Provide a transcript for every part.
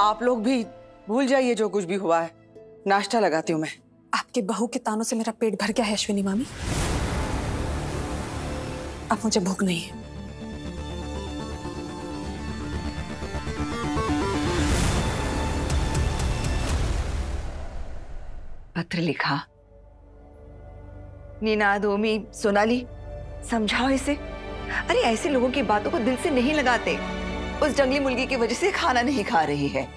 आप लोग भी भूल जाइए जो कुछ भी हुआ है, नाश्ता लगाती हूँ मैं। आपके बहू के तानों से मेरा पेट भर गया है अश्विनी मामी, अब मुझे भूख नहीं है। पत्र लिखा। नीनाद, ओमी, सोनाली, समझाओ इसे। अरे ऐसे लोगों की बातों को दिल से नहीं लगाते। उस जंगली मुर्गी की वजह से खाना नहीं खा रही है,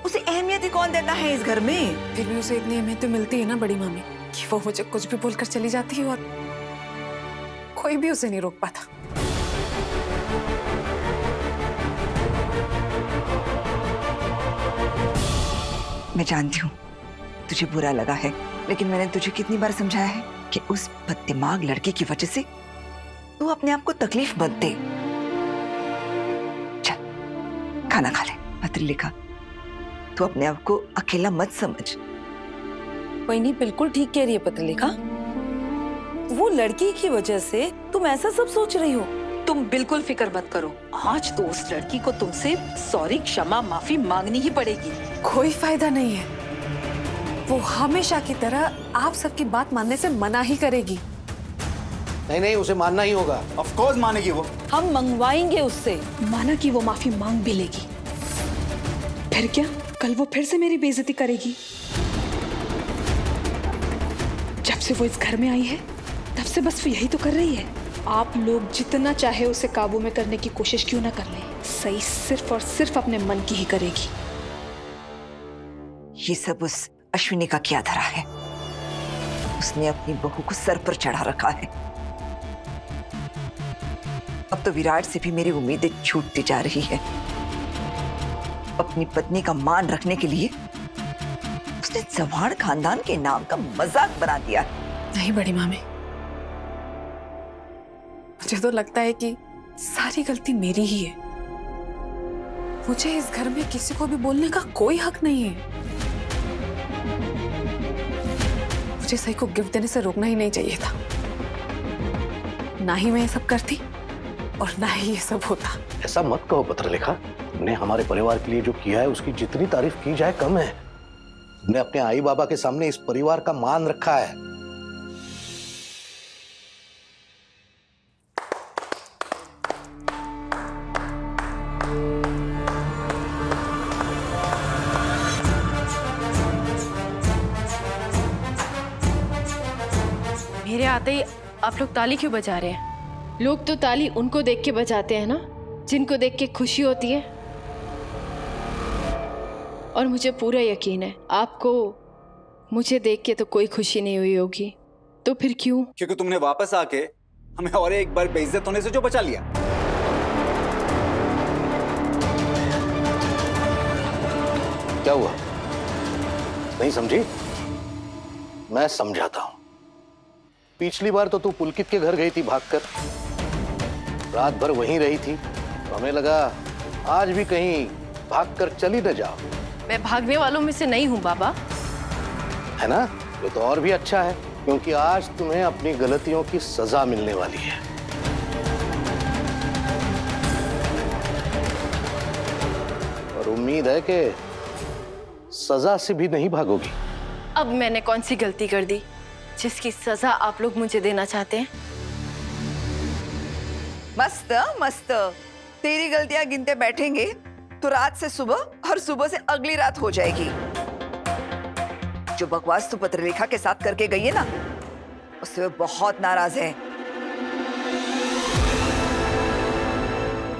उसे अहमियत ही कौन देता है इस घर में। फिर भी उसे इतनी अहमियत तो मिलती है ना बड़ी मामी, कि वो मुझे कुछ भी बोलकर चली जाती है और कोई भी उसे नहीं रोक पाता। मैं जानती हूँ तुझे बुरा लगा है, लेकिन मैंने तुझे कितनी बार समझाया है कि उस बददिमाग लड़की की वजह से तू अपने आप को तकलीफ मत दे। चल खाना खा ले। पत्र लिखा, तू अपने आप को अकेला मत समझ। वही बिल्कुल ठीक कह रही है पत्र लिखा, वो लड़की की वजह से तुम ऐसा सब सोच रही हो। तुम बिल्कुल फिक्र मत करो, आज तो उस लड़की को तुमसे सॉरी, क्षमा, माफी मांगनी ही पड़ेगी। कोई फायदा नहीं है, वो हमेशा की तरह आप सबकी बात मानने से मना ही करेगी। नहीं नहीं, उसे मानना ही होगा। ऑफ कोर्स मानेगी वो। हम मंगवाएंगे उससे। माना कि वो माफी मांग भी लेगी, फिर क्या कल वो फिर से मेरी बेइज्जती करेगी। जब से वो इस घर में आई है तब से बस वो यही तो कर रही है। आप लोग जितना चाहे उसे काबू में करने की कोशिश क्यों ना कर ले, सही सिर्फ और सिर्फ अपने मन की ही करेगी। ये सब उस अश्विनी का क्या धरा है, उसने अपनी बहू को सर पर चढ़ा रखा है। अब तो विराट से भी मेरी उम्मीदें छूटती जा रही है। अपनी पत्नी का मान रखने के लिए उसने चौहान खानदान के नाम का मजाक बना दिया। नहीं बड़ी मामी, मुझे तो लगता है कि सारी गलती मेरी ही है। मुझे इस घर में किसी को भी बोलने का कोई हक नहीं है। मुझे सही को गिफ्ट देने से रोकना ही नहीं चाहिए था। ना ही मैं ये सब करती और ना ही ये सब होता। ऐसा मत कहो पत्र लिखा, तुमने हमारे परिवार के लिए जो किया है उसकी जितनी तारीफ की जाए कम है। तुमने अपने आई बाबा के सामने इस परिवार का मान रखा है। मेरे आते ही आप लोग ताली क्यों बजा रहे हैं? लोग तो ताली उनको देख के बजाते हैं ना, जिनको देख के खुशी होती है। और मुझे पूरा यकीन है आपको मुझे देख के तो कोई खुशी नहीं हुई होगी, तो फिर क्यों? क्योंकि तुमने वापस आके हमें और एक बार बेइज्जत होने से जो बचा लिया। क्या हुआ, नहीं समझी? मैं समझाता हूं। पिछली बार तो तू पुलकित के घर गई थी भागकर, रात भर वहीं रही थी, तो हमें लगा आज भी कहीं भागकर चली न जाओ। मैं भागने वालों में से नहीं हूँ बाबा। है ना? ये तो और भी अच्छा है, क्योंकि आज तुम्हें अपनी गलतियों की सजा मिलने वाली है। और उम्मीद है कि सजा से भी नहीं भागोगी। अब मैंने कौन सी गलती कर दी जिसकी सजा आप लोग मुझे देना चाहते हैं? मस्त मस्त, तेरी गलतियां गिनते बैठेंगे तो रात से सुबह और सुबह से अगली रात हो जाएगी। जो बकवास तू पत्रलेखा के साथ करके गई है ना, उससे वो बहुत नाराज है।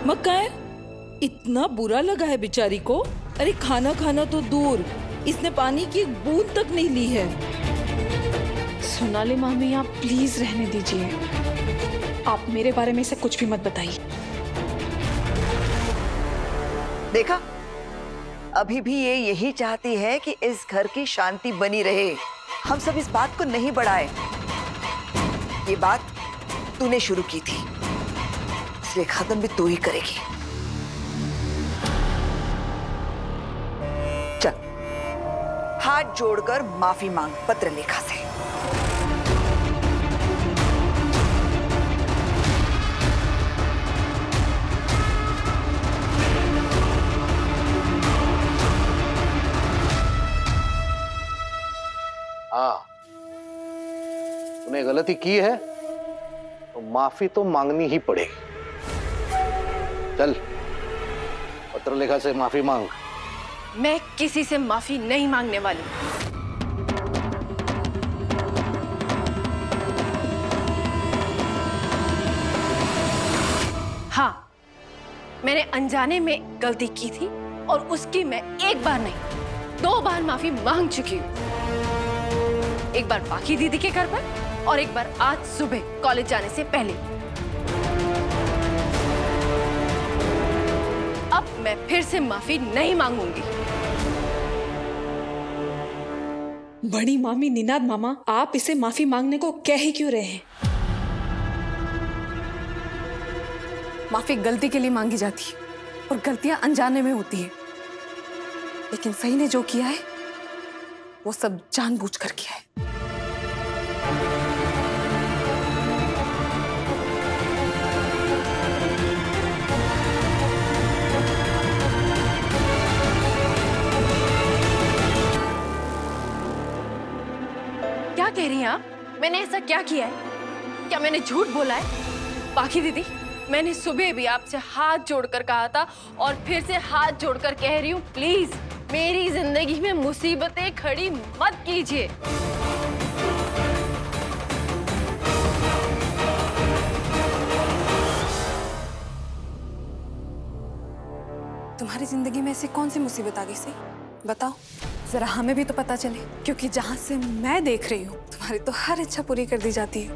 मक्का है, इतना बुरा लगा है बेचारी को। अरे खाना खाना तो दूर, इसने पानी की एक बूंद तक नहीं ली है। सोनाली मामी आप प्लीज रहने दीजिए, आप मेरे बारे में से कुछ भी मत बताइए। देखा, अभी भी ये यही चाहती है कि इस घर की शांति बनी रहे। हम सब इस बात को नहीं बढ़ाए। ये बात तूने शुरू की थी, इसलिए खत्म भी तू ही करेगी। चल, हाथ जोड़कर माफी मांग पत्रलेखा से। तूने गलती की है तो माफी तो मांगनी ही पड़ेगी। चल पत्र लेखा से माफी मांग। मैं किसी से माफी नहीं मांगने वाली। हाँ, मैंने अनजाने में गलती की थी और उसकी मैं एक बार नहीं 2 बार माफी मांग चुकी हूँ। एक बार बाकी दीदी के घर पर और एक बार आज सुबह कॉलेज जाने से पहले। अब मैं फिर से माफी नहीं मांगूंगी। बड़ी मामी निनाद मामा, आप इसे माफी मांगने को कह ही क्यों रहे हैं? माफी गलती के लिए मांगी जाती है और गलतियां अनजाने में होती है, लेकिन सही ने जो किया है वो सब जानबूझकर किया है। क्या कह रही हैं आप? मैंने ऐसा क्या किया है? क्या मैंने झूठ बोला है? बाकी दीदी, मैंने सुबह भी आपसे हाथ जोड़कर कहा था और फिर से हाथ जोड़कर कह रही हूँ, प्लीज मेरी जिंदगी में मुसीबतें खड़ी मत कीजिए। तुम्हारी जिंदगी में ऐसी कौन सी मुसीबत आ गई सही? बताओ जरा, हमें भी तो पता चले, क्योंकि जहां से मैं देख रही हूँ तुम्हारी तो हर इच्छा पूरी कर दी जाती है।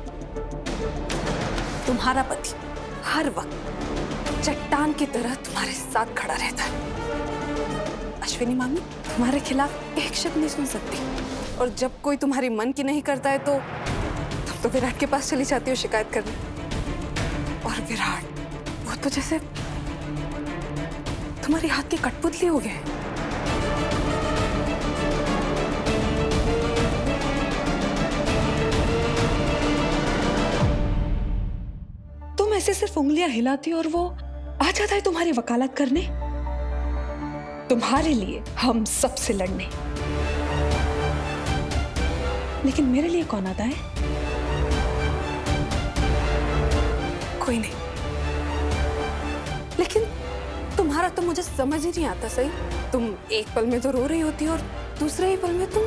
तुम्हारा पति हर वक्त चट्टान की तरह तुम्हारे साथ खड़ा रहता है। अश्विनी मामी तुम्हारे खिलाफ एक शब्द नहीं सुन सकती, और जब कोई तुम्हारी मन की नहीं करता है तो तुम तो विराट के पास चली जाती हो शिकायत करने। और विराट वो तो जैसे तुम्हारी हाथ की कठपुतली हो गए। तुम ऐसे सिर्फ उंगलियां हिलाती और वो आ जाता है तुम्हारी वकालत करने, तुम्हारे लिए हम सबसे लड़ने। लेकिन मेरे लिए कौन आता है? कोई नहीं। लेकिन तुम्हारा तो मुझे समझ ही नहीं आता सही। तुम एक पल में तो रो रही होती हो और दूसरे ही पल में तुम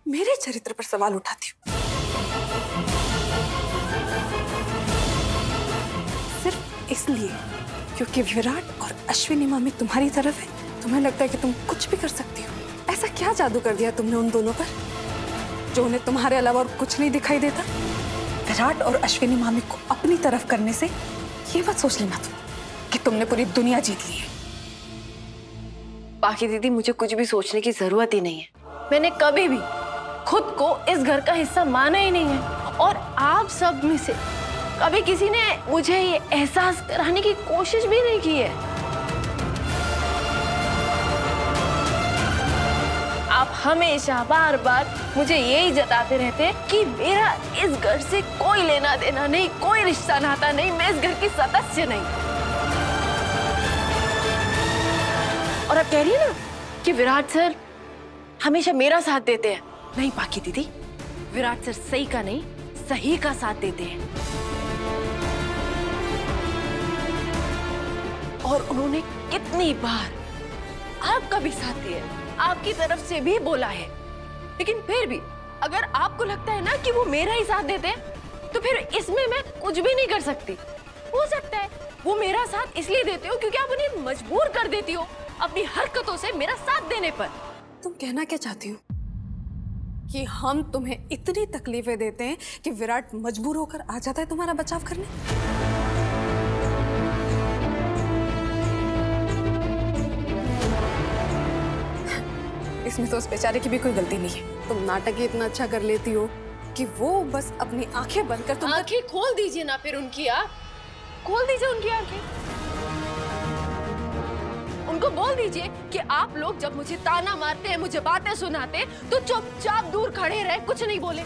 मेरे चरित्र पर सवाल उठाती हो। सिर्फ इसलिए क्योंकि विराट और अश्विनी मामी तुम्हारी तरफ है, तुम्हें लगता है कि तुम कुछ भी कर सकती हो। ऐसा क्या जादू कर दिया तुमने उन दोनों पर जो उन्हें तुम्हारे अलावा और कुछ नहीं दिखाई देता? विराट और अश्विनी मामी को अपनी तरफ करने से ये मत सोच लेना तुम कि तुमने पूरी दुनिया जीत ली है। बाकी दीदी, मुझे कुछ भी सोचने की जरूरत ही नहीं है। मैंने कभी भी खुद को इस घर का हिस्सा माना ही नहीं है, और आप सब में से कभी किसी ने मुझे ये एहसास कराने की कोशिश भी नहीं की है। आप हमेशा बार बार मुझे यही जताते रहते हैं कि मेरा इस घर से कोई लेना देना नहीं, कोई रिश्ता नाता नहीं, मैं इस घर की सदस्य नहीं। और आप कह रही है ना कि विराट सर हमेशा मेरा साथ देते हैं। नहीं बाकी दीदी, विराट सर सही का नहीं, सही का साथ देते हैं। और उन्होंने कितनी बार आपका भी साथ दिया, आपकी तरफ से भी बोला है। लेकिन फिर भी अगर आपको लगता है ना कि वो मेरा ही साथ देते हैं, तो फिर इसमें मैं कुछ भी नहीं कर सकती। हो सकता है वो मेरा साथ इसलिए देते हो क्योंकि आप उन्हें मजबूर कर देती हो अपनी हरकतों से मेरा साथ देने पर। तुम कहना क्या चाहती हो कि हम तुम्हें इतनी तकलीफें देते हैं कि विराट मजबूर होकर आ जाता है तुम्हारा बचाव करने? इसमें तो उस बेचारे की भी कोई गलती नहीं है। तुम नाटक ही इतना अच्छा कर लेती हो कि वो बस अपनी आंखें बंद कर तुम आंखें खोल दीजिए ना फिर उनकी। आप खोल दीजिए उनकी आंखें। उनको बोल दीजिए कि आप लोग जब मुझे ताना मारते हैं, मुझे बातें सुनाते हैं, तो चुपचाप दूर खड़े रहे, कुछ नहीं बोले।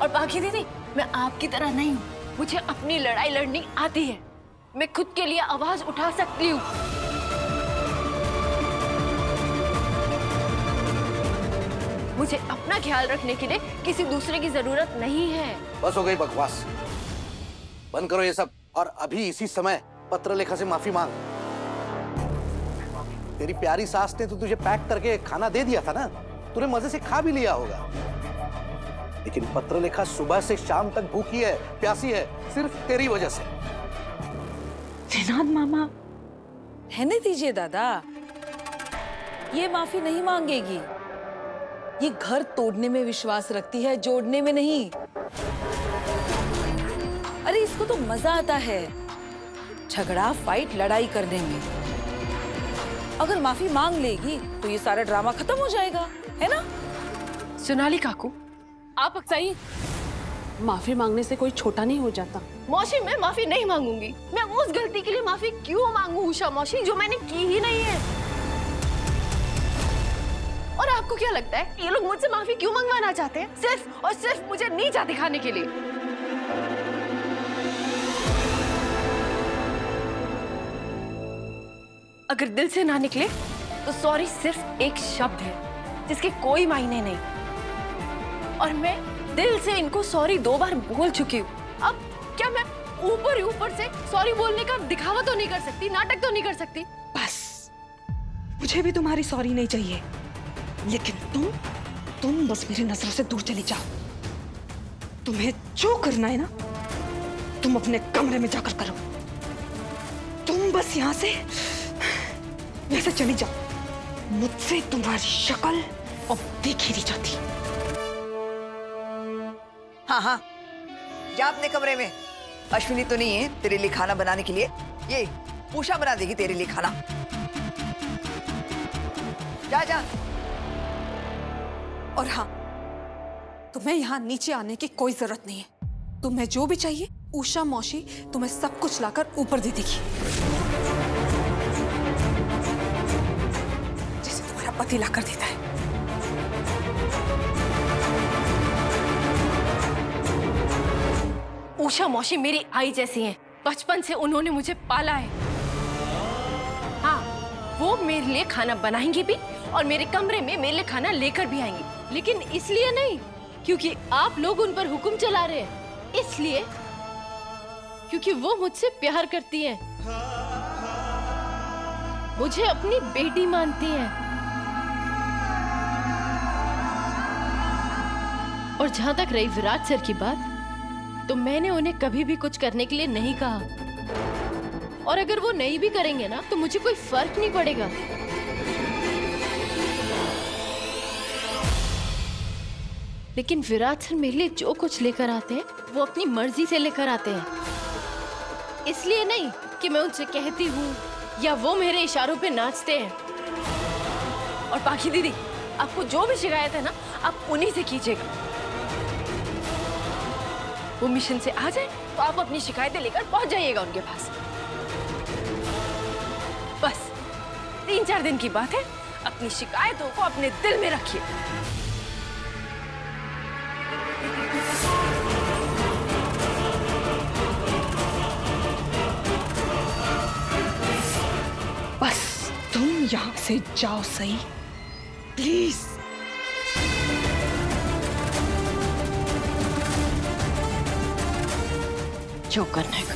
और बाकी दीदी, मैं आपकी तरह नहीं हूँ, मुझे अपनी लड़ाई लड़नी आती है। मैं खुद के लिए आवाज उठा सकती हूँ। मुझे अपना ख्याल रखने के लिए किसी दूसरे की जरूरत नहीं है। बस हो गई बकवास, बंद करो ये सब और अभी इसी समय पत्रलेखा से माफी मांग। तेरी प्यारी सास ने तो तुझे पैक करके खाना दे दिया था ना, तूने मजे से खा भी लिया होगा, लेकिन पत्रलेखा सुबह से शाम तक भूखी है, प्यासी है, सिर्फ तेरी वजह से। विनोद मामा, रहने दीजिए दादा, ये माफी नहीं मांगेगी। ये घर तोड़ने में विश्वास रखती है, जोड़ने में नहीं। अरे इसको तो मजा आता है झगड़ा, फाइट, लड़ाई करने में। अगर माफी मांग लेगी तो ये सारा ड्रामा खत्म हो जाएगा, है ना? सोनाली काकू, आप अक्साई, माफी मांगने से कोई छोटा नहीं हो जाता। मौसी मैं माफी नहीं मांगूंगी। मैं उस गलती के लिए माफी क्यों मांगू उषा मौसी, जो मैंने की ही नहीं है। और आपको क्या लगता है ये लोग मुझसे माफी क्यों मंगवाना चाहते हैं? सिर्फ और सिर्फ मुझे नीचा दिखाने के लिए। अगर दिल से ना निकले तो सॉरी सिर्फ एक शब्द है जिसके कोई मायने नहीं, और मैं दिल से इनको सॉरी 2 बार बोल चुकी हूँ। अब क्या मैं ऊपर से सॉरी बोलने का दिखावा तो नहीं कर सकती, नाटक तो नहीं कर सकती? बस मुझे भी तुम्हारी सॉरी नहीं चाहिए, लेकिन तुम बस मेरी नजरों से दूर चली जाओ। तुम्हें जो करना है ना तुम अपने कमरे में जाकर करो। तुम बस यहाँ से चली जाओ। मुझसे तुम्हारी शक्ल अब देखी नहीं जाती। हाँ हाँ, जा अपने कमरे में। अश्विनी तो नहीं है तेरे लिए खाना बनाने के लिए, ये उषा बना देगी तेरे लिए खाना। जा जा। और हाँ, तुम्हें यहाँ नीचे आने की कोई जरूरत नहीं है। तुम्हें जो भी चाहिए उषा मौसी तुम्हें सब कुछ लाकर ऊपर दे देगी, जैसे तुम्हारा पति लाकर देता है। उषा मौसी मेरी आई जैसी हैं। बचपन से उन्होंने मुझे पाला है। हाँ, वो मेरे लिए खाना बनाएंगी भी और मेरे कमरे में मेरे लिए खाना लेकर भी आएंगी, लेकिन इसलिए नहीं क्योंकि आप लोग उन पर हुक्म चला रहे हैं, इसलिए क्योंकि वो मुझसे प्यार करती हैं, मुझे अपनी बेटी मानती हैं। और जहां तक रही विराट सर की बात, तो मैंने उन्हें कभी भी कुछ करने के लिए नहीं कहा, और अगर वो नहीं भी करेंगे ना तो मुझे कोई फर्क नहीं पड़ेगा। लेकिन विराट सर मेरे लिए जो कुछ लेकर आते हैं वो अपनी मर्जी से लेकर आते हैं, इसलिए नहीं कि मैं उनसे कहती हूँ या वो मेरे इशारों पे नाचते हैं। और पाखी दीदी, आपको जो भी शिकायत है ना आप उन्हीं से कीजिएगा। वो मिशन से आ जाए तो आप अपनी शिकायतें लेकर पहुंच जाइएगा उनके पास। बस 3-4 दिन की बात है, अपनी शिकायतों को अपने दिल में रखिए। बस तुम यहाँ से जाओ सही, प्लीज। जो करने का।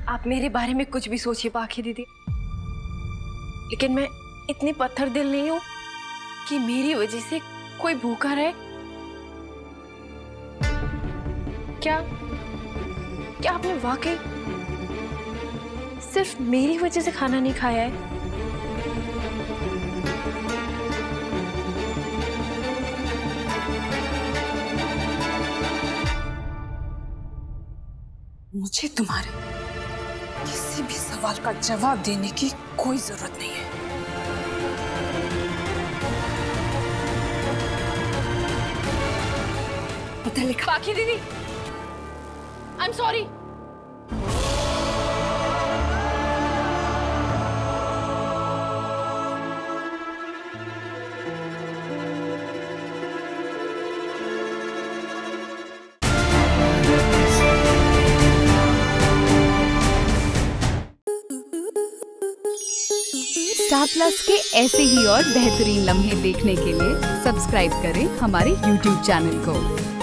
आप मेरे बारे में कुछ भी सोचिए पाखी दीदी, लेकिन मैं इतनी पत्थर दिल नहीं हूं कि मेरी वजह से कोई भूखा रहे। क्या आपने वाकई सिर्फ मेरी वजह से खाना नहीं खाया है? मुझे तुम्हारे किसी भी सवाल का जवाब देने की कोई जरूरत नहीं है। पता लिखा। पाखी दीदी, I am sorry. Star plus के ऐसे ही और बेहतरीन लम्हे देखने के लिए सब्सक्राइब करें हमारे YouTube चैनल को।